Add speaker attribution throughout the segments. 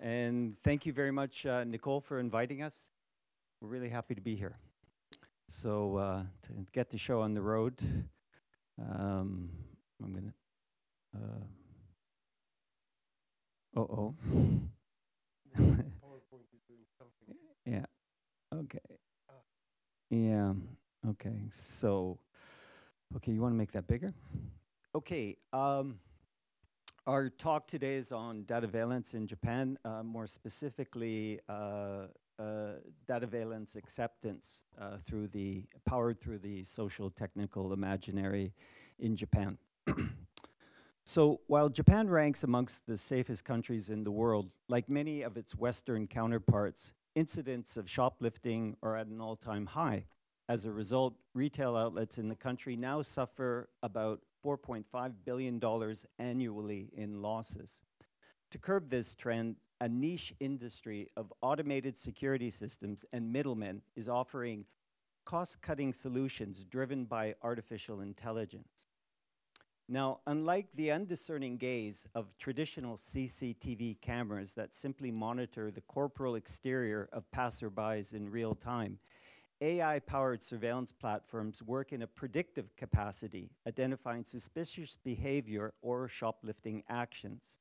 Speaker 1: And thank you very much, Nicole, for inviting us. We're really happy to be here. So to get the show on the road, I'm going to... Yeah, okay. Yeah, okay. So, okay, you want to make that bigger? Okay. Our talk today is on dataveillance in Japan, more specifically dataveillance acceptance powered through the socio-technical imaginary in Japan. So while Japan ranks amongst the safest countries in the world, like many of its Western counterparts, incidents of shoplifting are at an all-time high. As a result, retail outlets in the country now suffer about $4.5 billion annually in losses. To curb this trend, a niche industry of automated security systems and middlemen is offering cost-cutting solutions driven by artificial intelligence. Now, unlike the undiscerning gaze of traditional CCTV cameras that simply monitor the corporal exterior of passerbys in real time, AI-powered surveillance platforms work in a predictive capacity, identifying suspicious behavior or shoplifting actions.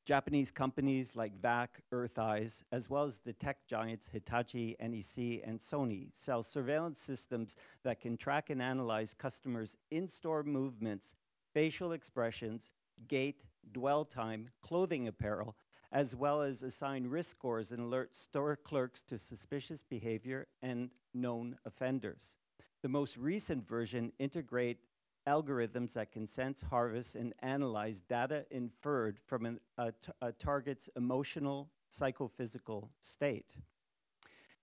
Speaker 1: Japanese companies like VAAK, EarthEyes, as well as the tech giants Hitachi, NEC, and Sony sell surveillance systems that can track and analyze customers' in-store movements, facial expressions, gait, dwell time, clothing apparel, as well as assign risk scores and alert store clerks to suspicious behavior and known offenders. The most recent version integrate algorithms that can sense, harvest, and analyze data inferred from a target's emotional, psychophysical state.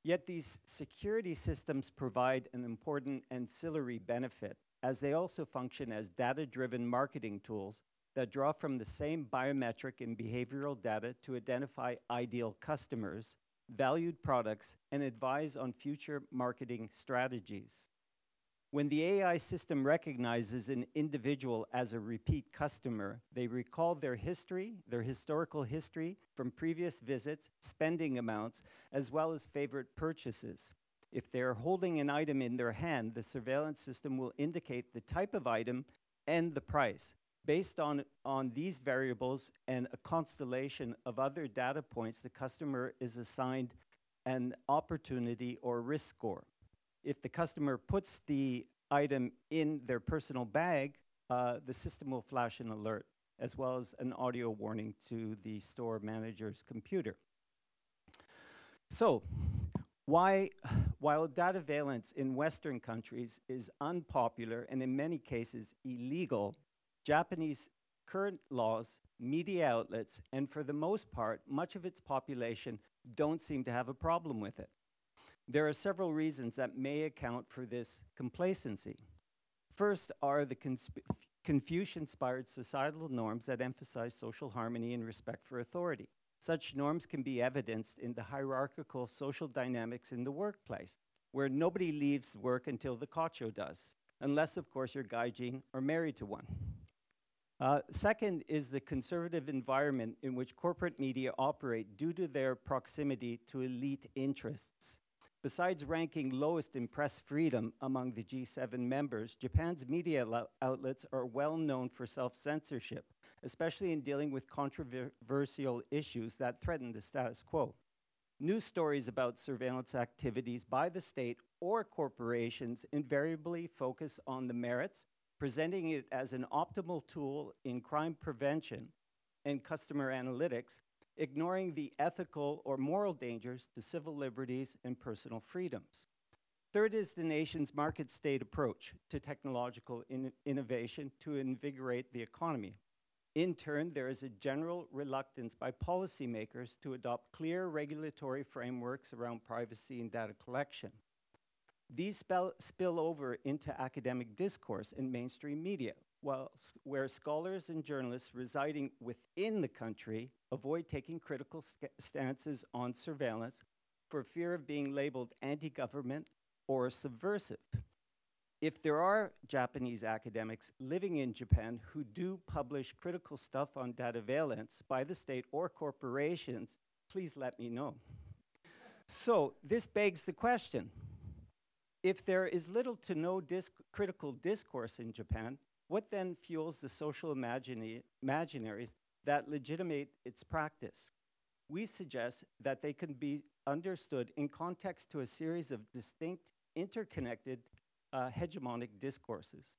Speaker 1: Yet these security systems provide an important ancillary benefit, as they also function as data-driven marketing tools that draw from the same biometric and behavioral data to identify ideal customers, valued products, and advise on future marketing strategies. When the AI system recognizes an individual as a repeat customer, they recall their history, their historical history from previous visits, spending amounts, as well as favorite purchases. If they're holding an item in their hand, the surveillance system will indicate the type of item and the price. Based on these variables and a constellation of other data points, the customer is assigned an opportunity or risk score. If the customer puts the item in their personal bag, the system will flash an alert, as well as an audio warning to the store manager's computer. So, while dataveillance in Western countries is unpopular and in many cases illegal, Japanese current laws, media outlets, and for the most part, much of its population don't seem to have a problem with it. There are several reasons that may account for this complacency. First are the Confucian-inspired societal norms that emphasize social harmony and respect for authority. Such norms can be evidenced in the hierarchical social dynamics in the workplace, where nobody leaves work until the kacho does, unless, of course, you're gaijin or married to one. Second is the conservative environment in which corporate media operate due to their proximity to elite interests. Besides ranking lowest in press freedom among the G7 members, Japan's media outlets are well known for self-censorship, especially in dealing with controversial issues that threaten the status quo. News stories about surveillance activities by the state or corporations invariably focus on the merits, presenting it as an optimal tool in crime prevention and customer analytics, ignoring the ethical or moral dangers to civil liberties and personal freedoms. Third is the nation's market state approach to technological innovation to invigorate the economy. In turn, there is a general reluctance by policymakers to adopt clear regulatory frameworks around privacy and data collection. These spill over into academic discourse and mainstream media, where scholars and journalists residing within the country avoid taking critical stances on surveillance for fear of being labeled anti-government or subversive. if there are Japanese academics living in Japan who do publish critical stuff on dataveillance by the state or corporations, please let me know. So this begs the question, if there is little to no critical discourse in Japan, what then fuels the social imaginaries that legitimate its practice? We suggest that they can be understood in context to a series of distinct, interconnected, hegemonic discourses.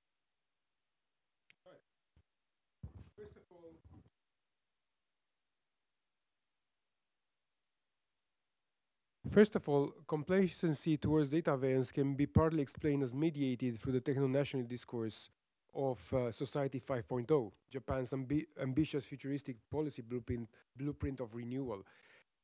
Speaker 2: First of all, complacency towards dataveillance can be partly explained as mediated through the techno-national discourse of Society 5.0, Japan's ambitious futuristic policy blueprint of renewal.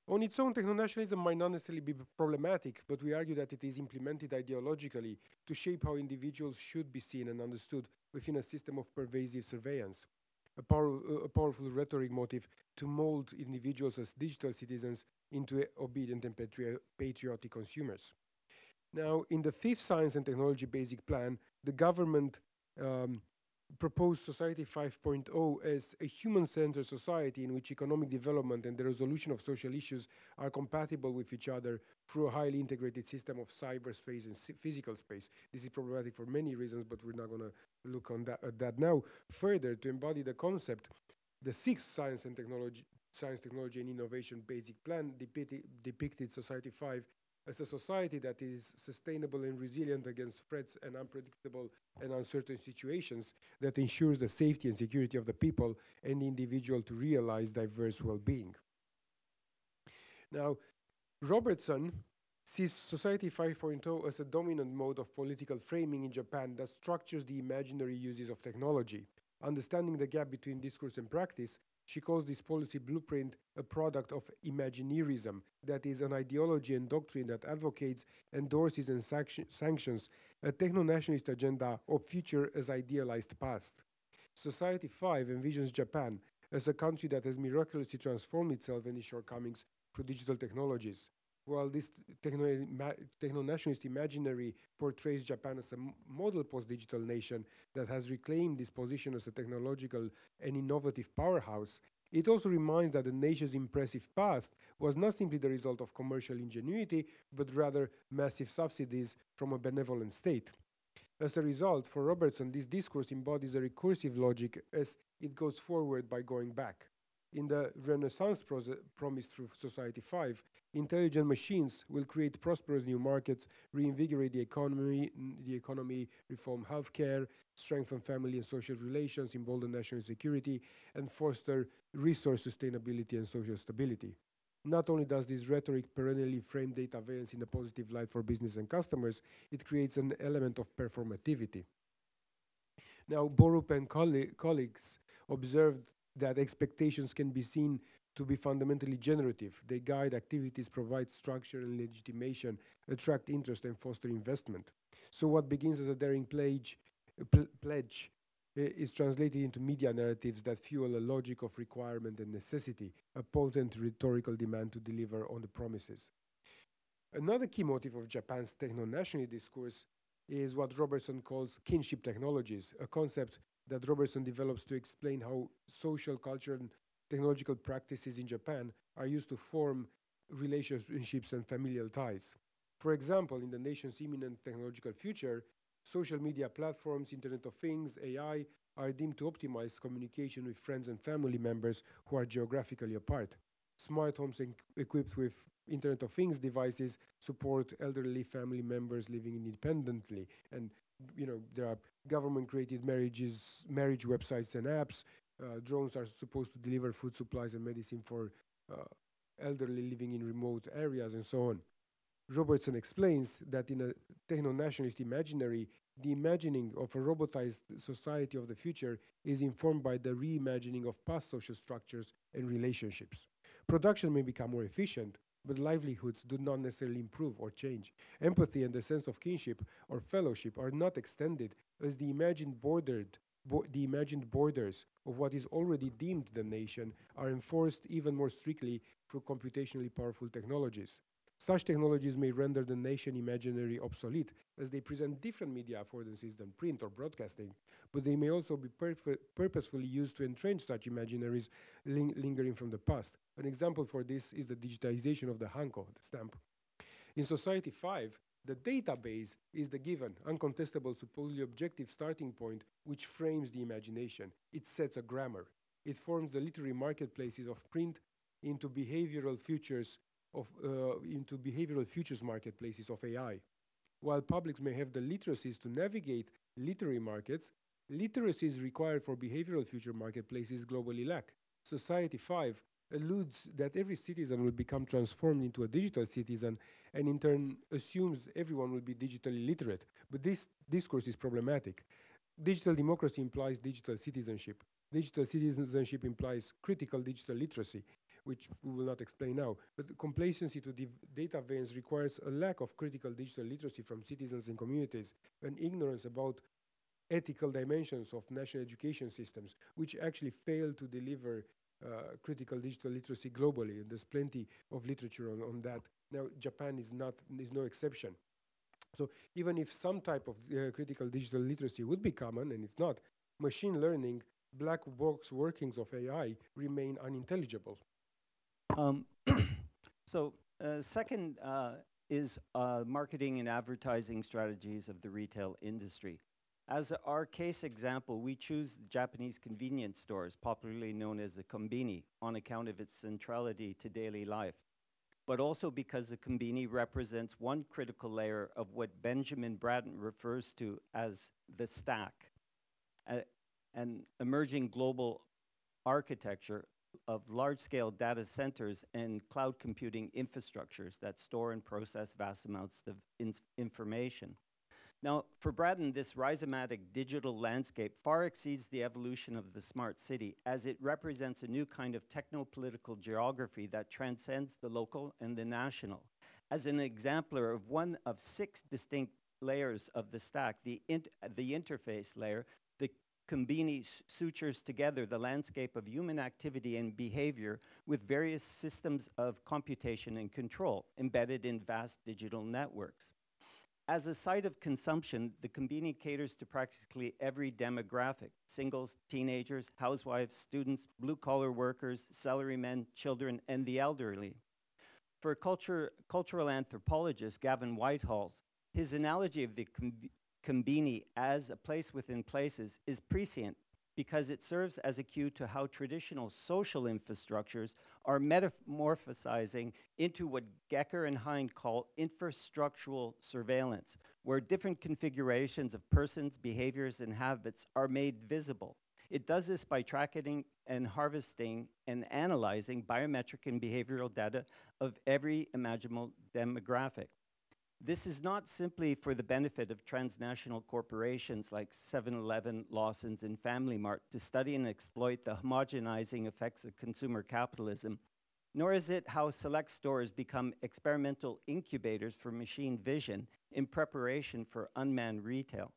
Speaker 2: On its own, techno-nationalism might not necessarily be problematic, but we argue that it is implemented ideologically to shape how individuals should be seen and understood within a system of pervasive surveillance. A powerful rhetoric motive to mold individuals as digital citizens into obedient and patriotic consumers. Now, in the fifth Science and Technology Basic Plan, the government proposed Society 5.0 as a human-centered society in which economic development and the resolution of social issues are compatible with each other through a highly integrated system of cyberspace and physical space. This is problematic for many reasons, but we're not going to look at that now. Further, to embody the concept, the sixth Science, Technology and Innovation Basic Plan depicted Society 5 as a society that is sustainable and resilient against threats and unpredictable and uncertain situations, that ensures the safety and security of the people and the individual to realize diverse well-being. Now, Robertson sees Society 5.0 as a dominant mode of political framing in Japan that structures the imaginary uses of technology. Understanding the gap between discourse and practice, she calls this policy blueprint a product of Imaginarism, that is, an ideology and doctrine that advocates, endorses, and sanctions a techno-nationalist agenda of future as idealized past. Society 5 envisions Japan as a country that has miraculously transformed itself and its shortcomings through digital technologies. While this techno-nationalist imaginary portrays Japan as a model post-digital nation that has reclaimed its position as a technological and innovative powerhouse, it also reminds that the nation's impressive past was not simply the result of commercial ingenuity, but rather massive subsidies from a benevolent state. As a result, for Robertson, this discourse embodies a recursive logic as it goes forward by going back. In the Renaissance promised through Society 5, intelligent machines will create prosperous new markets, reinvigorate the economy, reform healthcare, strengthen family and social relations, embolden national security, and foster resource sustainability and social stability. Not only does this rhetoric perennially frame dataveillance in a positive light for business and customers, it creates an element of performativity. Now, Borup and colleagues observed that expectations can be seen to be fundamentally generative. They guide activities, provide structure and legitimation, attract interest, and foster investment. So what begins as a daring pledge is translated into media narratives that fuel a logic of requirement and necessity, a potent rhetorical demand to deliver on the promises. Another key motive of Japan's techno-national discourse is what Robertson calls kinship technologies, a concept that Robertson develops to explain how social, cultural, and technological practices in Japan are used to form relationships and familial ties. For example, in the nation's imminent technological future, social media platforms, Internet of Things, AI, are deemed to optimize communication with friends and family members who are geographically apart. Smart homes equipped with Internet of Things devices support elderly family members living independently, and there are government-created marriage websites and apps. Drones are supposed to deliver food supplies and medicine for elderly living in remote areas, and so on. Robertson explains that in a techno-nationalist imaginary, the imagining of a robotized society of the future is informed by the reimagining of past social structures and relationships. Production may become more efficient, but livelihoods do not necessarily improve or change. Empathy and the sense of kinship or fellowship are not extended as the imagined borders of what is already deemed the nation are enforced even more strictly through computationally powerful technologies. Such technologies may render the nation imaginary obsolete, as they present different media affordances than print or broadcasting, but they may also be purposefully used to entrench such imaginaries lingering from the past. An example for this is the digitization of the hanko, the stamp. In Society 5, the database is the given, uncontestable, supposedly objective starting point which frames the imagination. It sets a grammar. It forms the literary marketplaces of print into behavioral futures marketplaces of AI. While publics may have the literacies to navigate literary markets, literacies required for behavioral future marketplaces globally lack. Society 5 alludes that every citizen will become transformed into a digital citizen and in turn assumes everyone will be digitally literate. But this discourse is problematic. Digital democracy implies digital citizenship. Digital citizenship implies critical digital literacy, which we will not explain now. But complacency to dataveillance requires a lack of critical digital literacy from citizens and communities, and ignorance about ethical dimensions of national education systems, which actually fail to deliver critical digital literacy globally. And there's plenty of literature on that. Now, Japan is no exception. So even if some type of critical digital literacy would be common, and it's not, machine learning, black box workings of AI remain unintelligible.
Speaker 1: Second is marketing and advertising strategies of the retail industry. As our case example, we choose the Japanese convenience stores, popularly known as the konbini, on account of its centrality to daily life, but also because the konbini represents one critical layer of what Benjamin Bratton refers to as the stack, an emerging global architecture of large-scale data centers and cloud computing infrastructures that store and process vast amounts of information. Now, for Bratton, this rhizomatic digital landscape far exceeds the evolution of the smart city, as it represents a new kind of techno-political geography that transcends the local and the national. As an exemplar of one of 6 distinct layers of the stack, the interface layer, the konbini sutures together the landscape of human activity and behavior with various systems of computation and control embedded in vast digital networks. As a site of consumption, the konbini caters to practically every demographic: singles, teenagers, housewives, students, blue-collar workers, salarymen, children, and the elderly. For cultural anthropologist Gavin Whitehall, his analogy of the konbini as a place within places is prescient because it serves as a cue to how traditional social infrastructures are metamorphosizing into what Gecker and Hind call infrastructural surveillance, where different configurations of persons, behaviors, and habits are made visible. It does this by tracking and harvesting and analyzing biometric and behavioral data of every imaginable demographic. This is not simply for the benefit of transnational corporations like 7-Eleven, Lawson's, and Family Mart to study and exploit the homogenizing effects of consumer capitalism, nor is it how select stores become experimental incubators for machine vision in preparation for unmanned retail.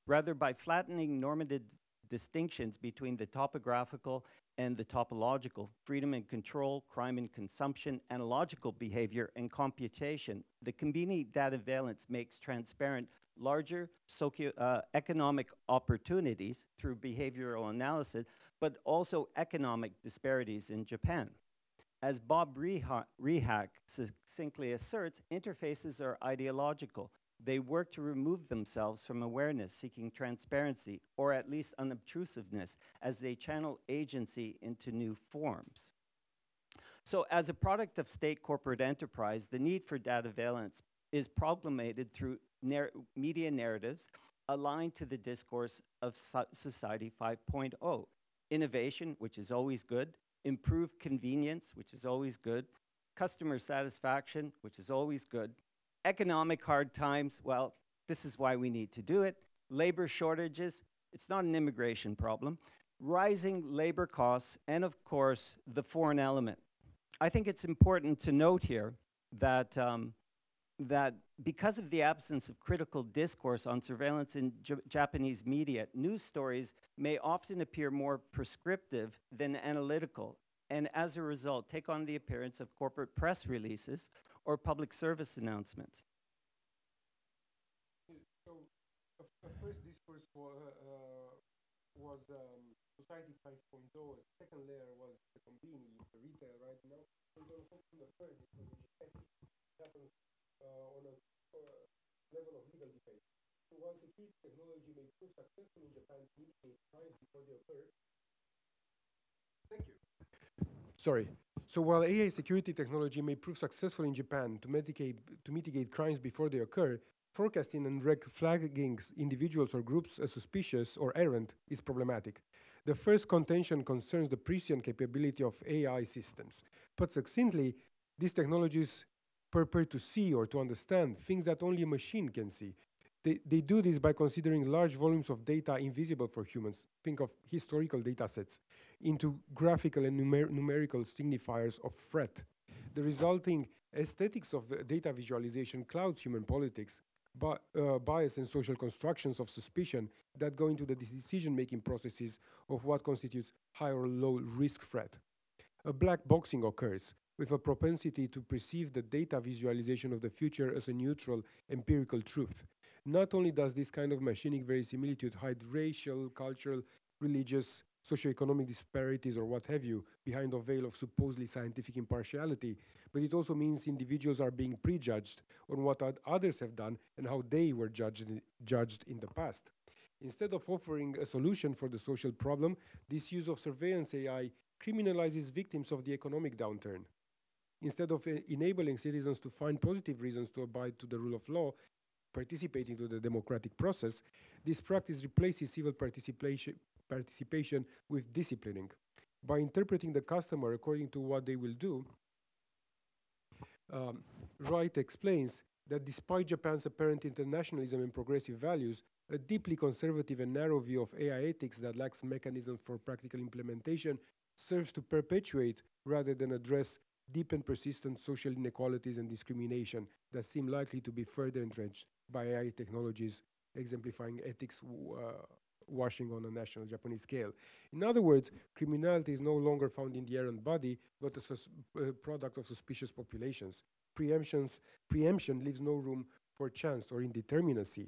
Speaker 1: Rather, by flattening normative distinctions between the topographical and the topological, freedom and control, crime and consumption, analogical behavior, and computation, the konbini dataveillance makes transparent larger socio-economic opportunities through behavioral analysis, but also economic disparities in Japan. As Bob Rehak succinctly asserts, interfaces are ideological. They work to remove themselves from awareness, seeking transparency, or at least unobtrusiveness, as they channel agency into new forms. So as a product of state corporate enterprise, the need for dataveillance is problemated through media narratives aligned to the discourse of Society 5.0. Innovation, which is always good; improved convenience, which is always good; customer satisfaction, which is always good; economic hard times, well, this is why we need to do it; labor shortages, it's not an immigration problem; rising labor costs; and of course, the foreign element. I think it's important to note here that that because of the absence of critical discourse on surveillance in Japanese media, news stories may often appear more prescriptive than analytical, and as a result, take on the appearance of corporate press releases or public service announcements.
Speaker 2: So the first discourse was Society 5.0. The second layer was the konbini, the retail, right? Now we're going to focus on the third discourse, which happens on a level of legal debate. So while security technology may prove successful in Japan to mitigate crimes before they occur, thank you. Sorry. So while AI security technology may prove successful in Japan to mitigate crimes before they occur, forecasting and flagging individuals or groups as suspicious or errant is problematic. The first contention concerns the prescient capability of AI systems. Put succinctly, these technologies purport to see or to understand things that only a machine can see. They do this by considering large volumes of data invisible for humans. Think of historical data sets into graphical and numerical signifiers of threat. The resulting aesthetics of the data visualization clouds human politics, bias and social constructions of suspicion that go into the decision-making processes of what constitutes high or low risk threat. A black boxing occurs with a propensity to perceive the data visualization of the future as a neutral empirical truth. Not only does this kind of machinic verisimilitude hide racial, cultural, religious, socioeconomic disparities or what have you behind a veil of supposedly scientific impartiality, but it also means individuals are being prejudged on what others have done and how they were judged in the past. Instead of offering a solution for the social problem, this use of surveillance AI criminalizes victims of the economic downturn. Instead of enabling citizens to find positive reasons to abide to the rule of law, participating to the democratic process, this practice replaces civil participation with disciplining. By interpreting the customer according to what they will do, Wright explains that despite Japan's apparent internationalism and progressive values, a deeply conservative and narrow view of AI ethics that lacks mechanisms for practical implementation serves to perpetuate rather than address deep and persistent social inequalities and discrimination that seem likely to be further entrenched by AI technologies, exemplifying ethics washing on a national Japanese scale. In other words, criminality is no longer found in the errant body, but a product of suspicious populations. Preemption leaves no room for chance or indeterminacy.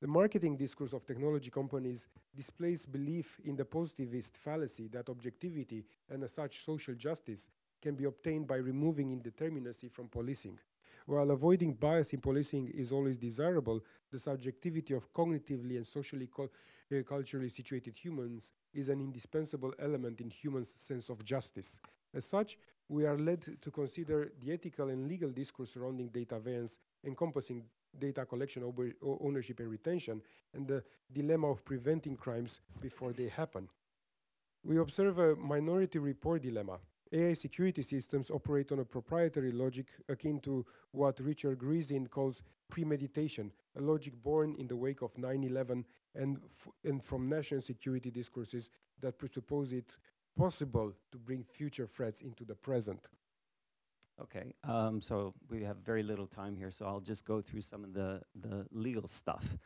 Speaker 2: The marketing discourse of technology companies displays belief in the positivist fallacy that objectivity and as such social justice can be obtained by removing indeterminacy from policing. While avoiding bias in policing is always desirable, the subjectivity of cognitively and socially culturally situated humans is an indispensable element in humans' sense of justice. As such, we are led to consider the ethical and legal discourse surrounding dataveillance, encompassing data collection, ownership, and retention, and the dilemma of preventing crimes before they happen. We observe a minority report dilemma. AI security systems operate on a proprietary logic akin to what Richard Grizin calls premeditation, a logic born in the wake of 9/11 and from national security discourses that presuppose it possible to bring future threats into the present.
Speaker 1: Okay, so we have very little time here, so I'll just go through some of the legal stuff.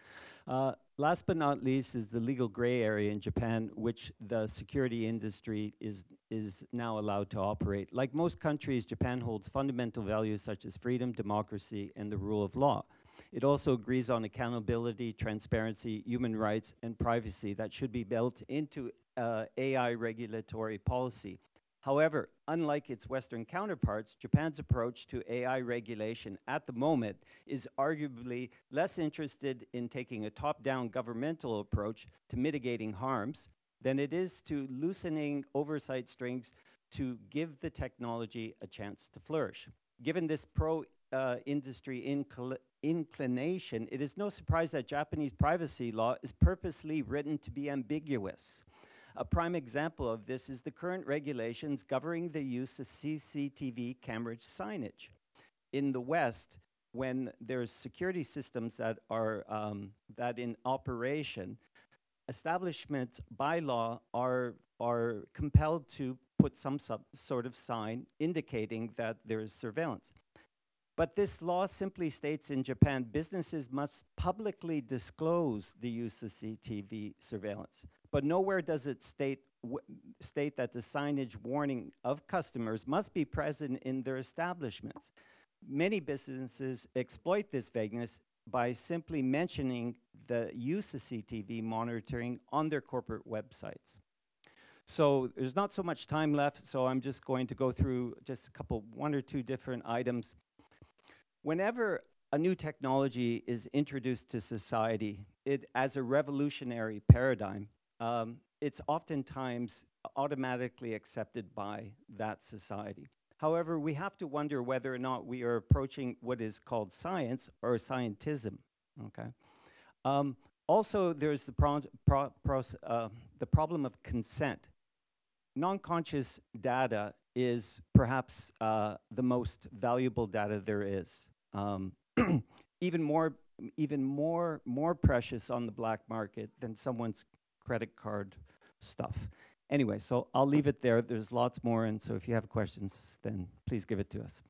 Speaker 1: Last but not least is the legal gray area in Japan, which the security industry is now allowed to operate. Like most countries, Japan holds fundamental values such as freedom, democracy, and the rule of law. It also agrees on accountability, transparency, human rights, and privacy that should be built into AI regulatory policy. However, unlike its Western counterparts, Japan's approach to AI regulation at the moment is arguably less interested in taking a top-down governmental approach to mitigating harms than it is to loosening oversight strings to give the technology a chance to flourish. Given this pro-industry inclination, it is no surprise that Japanese privacy law is purposely written to be ambiguous. A prime example of this is the current regulations governing the use of CCTV camera signage. In the West, when there's security systems that are in operation, establishments by law are compelled to put some sort of sign indicating that there is surveillance. But this law simply states in Japan, businesses must publicly disclose the use of CCTV surveillance. But nowhere does it state that the signage warning of customers must be present in their establishments. many businesses exploit this vagueness by simply mentioning the use of CTV monitoring on their corporate websites. So there's not so much time left, so I'm just going to go through just one or two different items. Whenever a new technology is introduced to society, as a revolutionary paradigm, it's oftentimes automatically accepted by that society. However, we have to wonder whether or not we are approaching what is called science or scientism, okay? Also, there's the problem of consent. Non-conscious data is perhaps the most valuable data there is. Even more precious on the black market than someone's credit card stuff. Anyway, so I'll leave it there. There's lots more, and so if you have questions, then please give it to us.